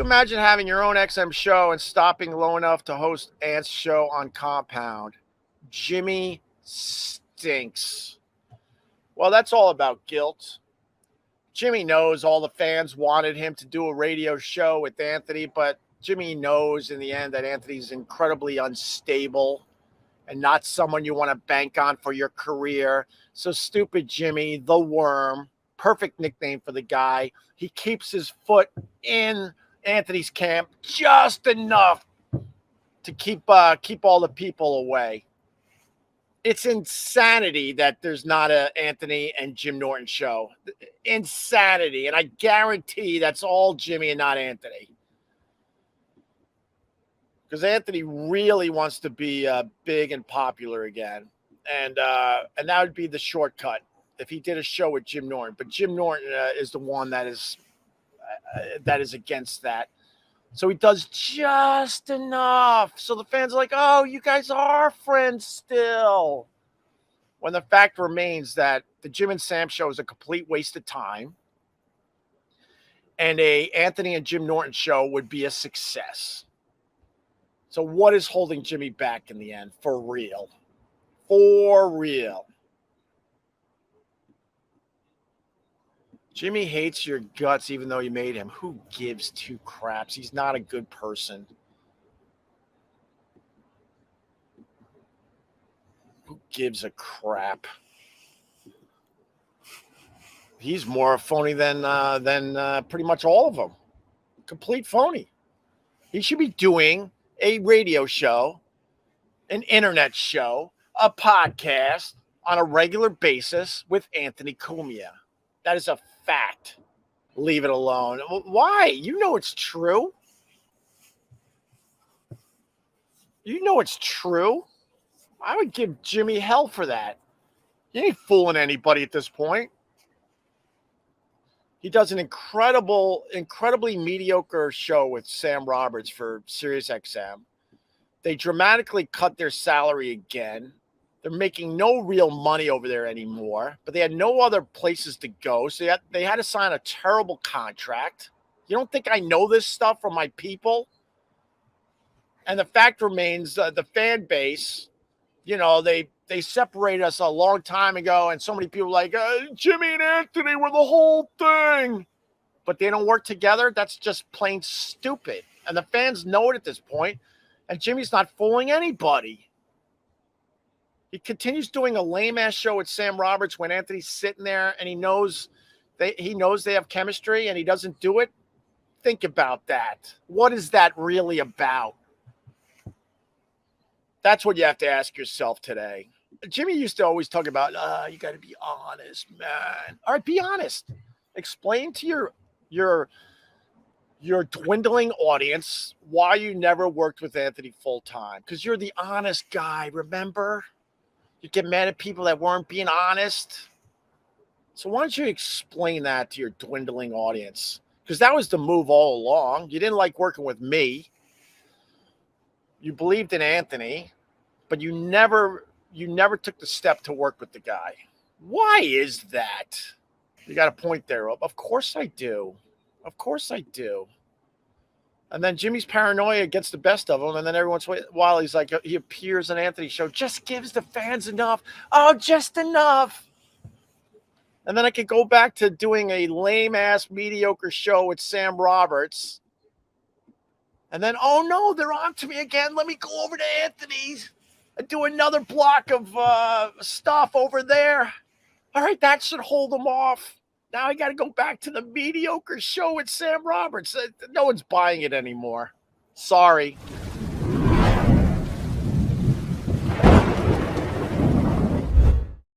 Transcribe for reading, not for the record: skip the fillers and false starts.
you imagine having your own XM show and stopping low enough to host Ant's show on Compound? Jimmy stinks. Well, that's all about guilt. Jimmy knows all the fans wanted him to do a radio show with Anthony, but Jimmy knows in the end that Anthony's incredibly unstable and not someone you want to bank on for your career. So stupid Jimmy, the worm, perfect nickname for the guy. He keeps his foot in Anthony's camp just enough to keep all the people away. It's insanity that there's not a Anthony and Jim Norton show. Insanity. And I guarantee that's all Jimmy and not Anthony. Because Anthony really wants to be big and popular again. And that would be the shortcut if he did a show with Jim Norton. But Jim Norton is the one that is against that. So he does just enough. So the fans are like, oh, you guys are friends still. When the fact remains that the Jim and Sam show is a complete waste of time. And a Anthony and Jim Norton show would be a success. So what is holding Jimmy back in the end? For real. For real. Jimmy hates your guts even though you made him. Who gives two craps? He's not a good person. Who gives a crap? He's more a phony than pretty much all of them. Complete phony. He should be doing a radio show, an internet show, a podcast on a regular basis with Anthony Cumia. That is a fact. Leave it alone. Why? You know it's true. You know it's true. I would give Jimmy hell for that. He ain't fooling anybody at this point. He does an incredibly mediocre show with Sam Roberts for SiriusXM. They dramatically cut their salary again. They're making no real money over there anymore, but they had no other places to go. So they had to sign a terrible contract. You don't think I know this stuff from my people? And the fact remains, the fan base, you know, they separated us a long time ago, and so many people like, Jimmy and Anthony were the whole thing. But they don't work together. That's just plain stupid. And the fans know it at this point, and Jimmy's not fooling anybody. He continues doing a lame-ass show with Sam Roberts when Anthony's sitting there and he knows they have chemistry and he doesn't do it. Think about that. What is that really about? That's what you have to ask yourself today. Jimmy used to always talk about, you got to be honest, man. All right, be honest. Explain to your dwindling audience why you never worked with Anthony full-time. Because you're the honest guy, remember? You get mad at people that weren't being honest. So why don't you explain that to your dwindling audience? Because that was the move all along. You didn't like working with me. You believed in Anthony, but you never took the step to work with the guy. Why is that? You got a point there, Of course I do. Of course I do. And then Jimmy's paranoia gets the best of him. And then every once in a while, he's like, he appears on Anthony's show, just gives the fans enough. Oh, just enough. And then I could go back to doing a lame-ass, mediocre show with Sam Roberts. And then, oh, no, they're on to me again. Let me go over to Anthony's and do another block of stuff over there. All right, that should hold them off. Now I got to go back to the mediocre show with Sam Roberts. No one's buying it anymore. Sorry.